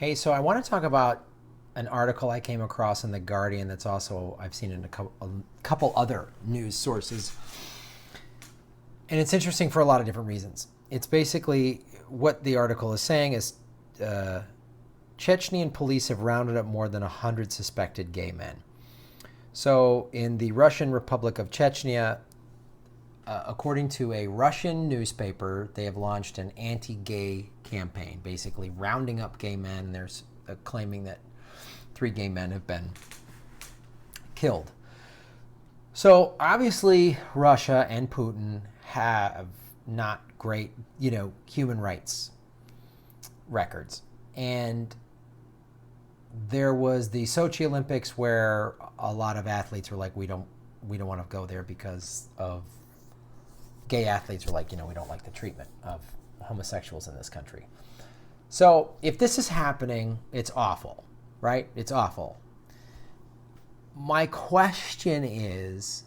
Hey, so I want to talk about an article I came across in The Guardian that's also I've seen in a couple other news sources. And it's interesting for a lot of different reasons. It's basically what the article is saying is Chechnyan police have rounded up more than 100 suspected gay men. So in the Russian Republic of Chechnya, according to a Russian newspaper, they have launched an anti-gay campaign, basically rounding up gay men. They're claiming that 3 gay men have been killed. So obviously, Russia and Putin have not great, human rights records. And there was the Sochi Olympics where a lot of athletes were like, we don't want to go there because of gay athletes are like, we don't like the treatment of homosexuals in this country. So if this is happening, it's awful, right? It's awful. My question is,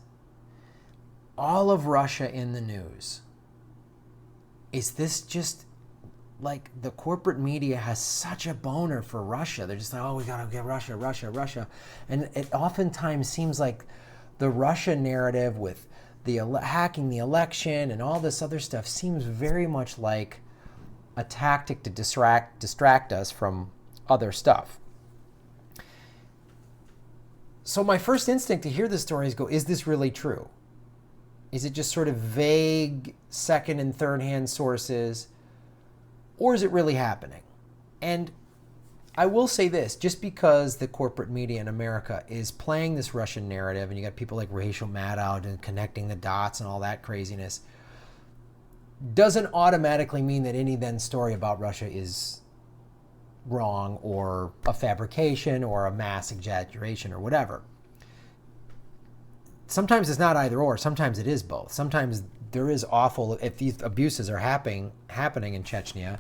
all of Russia in the news, is this just like the corporate media has such a boner for Russia? They're just like, oh, we got to get Russia, Russia, Russia. And it oftentimes seems like the Russia narrative with the hacking the election and all this other stuff seems very much like a tactic to distract us from other stuff. So my first instinct to hear this story is is this really true? Is it just sort of vague second and third hand sources, or is it really happening? And I will say this, just because the corporate media in America is playing this Russian narrative, and you got people like Rachel Maddow and connecting the dots and all that craziness, doesn't automatically mean that any then story about Russia is wrong or a fabrication or a mass exaggeration or whatever. Sometimes it's not either or. Sometimes it is both. Sometimes there is awful, if these abuses are happening in Chechnya,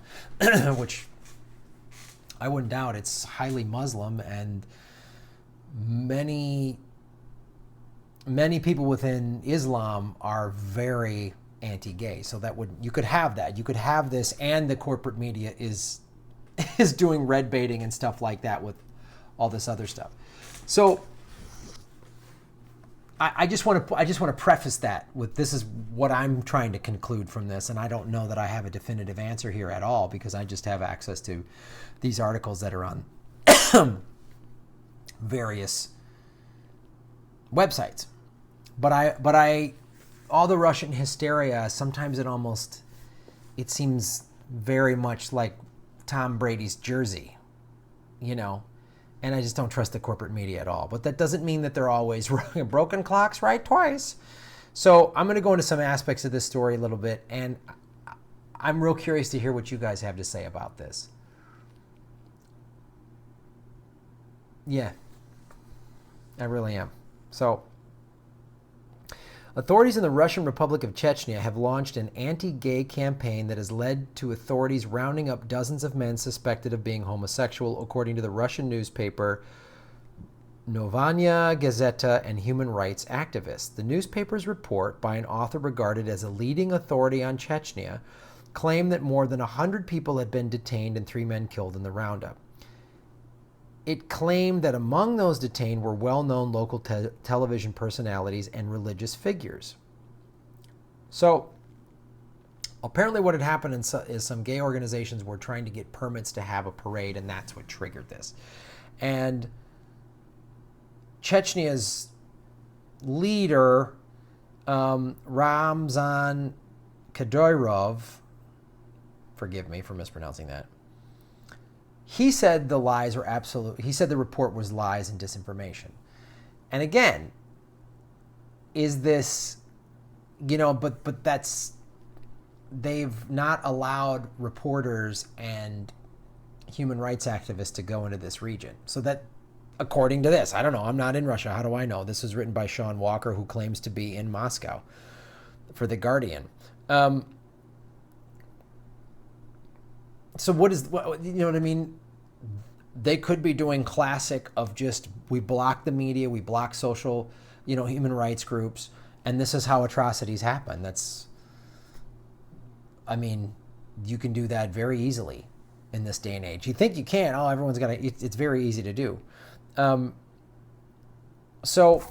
which I wouldn't doubt, it's highly Muslim, and many people within Islam are very anti-gay. So you could have that. You could have this, and the corporate media is doing red baiting and stuff like that with all this other stuff. So I just want to preface that with, this is what I'm trying to conclude from this, and I don't know that I have a definitive answer here at all, because I just have access to these articles that are on various websites. But I all the Russian hysteria, sometimes it seems very much like Tom Brady's jersey, and I just don't trust the corporate media at all. But that doesn't mean that they're always broken clocks right twice. So I'm going to go into some aspects of this story a little bit, and I'm real curious to hear what you guys have to say about this. Yeah, I really am. So, authorities in the Russian Republic of Chechnya have launched an anti-gay campaign that has led to authorities rounding up dozens of men suspected of being homosexual, according to the Russian newspaper Novaya Gazeta and human rights activists. The newspaper's report, by an author regarded as a leading authority on Chechnya, claimed that more than 100 people had been detained and 3 men killed in the roundup. It claimed that among those detained were well-known local television personalities and religious figures. So, apparently what had happened is some gay organizations were trying to get permits to have a parade, and that's what triggered this. And Chechnya's leader, Ramzan Kadyrov, forgive me for mispronouncing that, he said the lies were absolute. He said the report was lies and disinformation. And again, is this, but that's, they've not allowed reporters and human rights activists to go into this region. So that, according to this, I don't know, I'm not in Russia. How do I know? This was written by Sean Walker, who claims to be in Moscow for The Guardian. So you know what I mean? They could be doing classic of just, we block the media, we block social, human rights groups, and this is how atrocities happen. You can do that very easily. in this day and age. You think you can. Oh, everyone's got to. It's very easy to do. So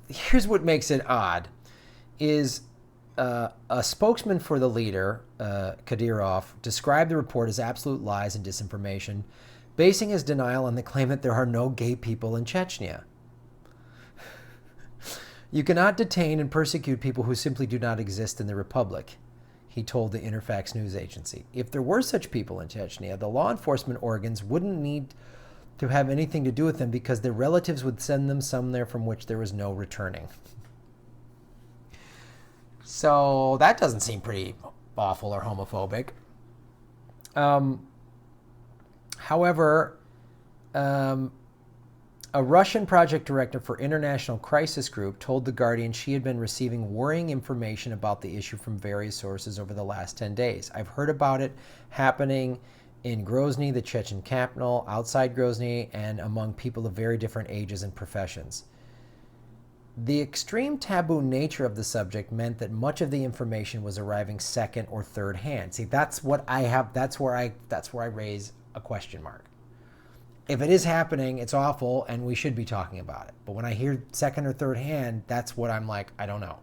here's what makes it odd is a spokesman for the leader, Kadyrov, described the report as absolute lies and disinformation, basing his denial on the claim that there are no gay people in Chechnya. You cannot detain and persecute people who simply do not exist in the republic, he told the Interfax news agency. If there were such people in Chechnya, the law enforcement organs wouldn't need to have anything to do with them because their relatives would send them somewhere from which there was no returning. So that doesn't seem pretty awful or homophobic. However, a Russian project director for International Crisis Group told The Guardian she had been receiving worrying information about the issue from various sources over the last 10 days. I've heard about it happening in Grozny, the Chechen capital, outside Grozny, and among people of very different ages and professions. The extreme taboo nature of the subject meant that much of the information was arriving second or third hand. See, that's what I have. That's where I raise a question mark. If it is happening, it's awful, and we should be talking about it. But when I hear second or third hand, that's what I'm like, I don't know.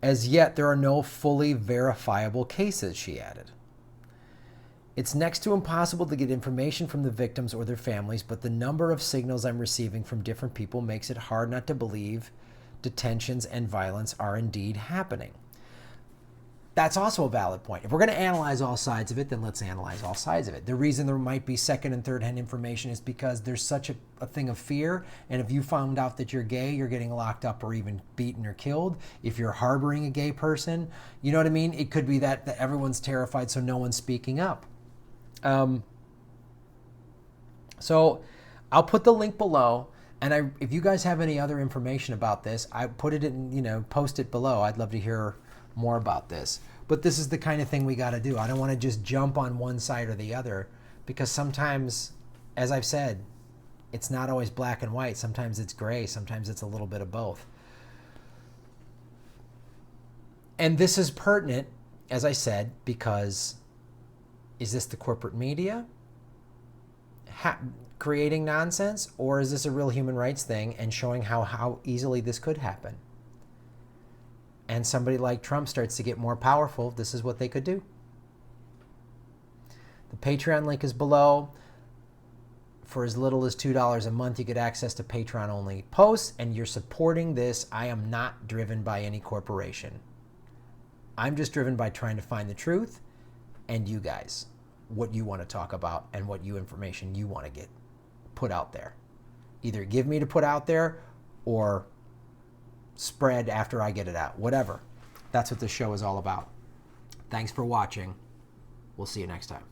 As yet, there are no fully verifiable cases, she added. It's next to impossible to get information from the victims or their families, but the number of signals I'm receiving from different people makes it hard not to believe detentions and violence are indeed happening. That's also a valid point. If we're going to analyze all sides of it, then let's analyze all sides of it. The reason there might be second and third hand information is because there's such a thing of fear. And if you found out that you're gay, you're getting locked up or even beaten or killed. If you're harboring a gay person, you know what I mean? It could be that everyone's terrified, so no one's speaking up. So I'll put the link below. And if you guys have any other information about this, I put it in, post it below. I'd love to hear more about this. But this is the kind of thing we got to do. I don't want to just jump on one side or the other, because sometimes, as I've said, it's not always black and white. Sometimes it's gray. Sometimes it's a little bit of both. And this is pertinent, as I said, because is this the corporate media creating nonsense, or is this a real human rights thing and showing how easily this could happen? And somebody like Trump starts to get more powerful, this is what they could do. The Patreon link is below. For as little as $2 a month, you get access to Patreon-only posts, and you're supporting this. I am not driven by any corporation. I'm just driven by trying to find the truth, and you guys, what you want to talk about and what information you want to get put out there. Either give me to put out there or spread after I get it out. Whatever. That's what this show is all about. Thanks for watching. We'll see you next time.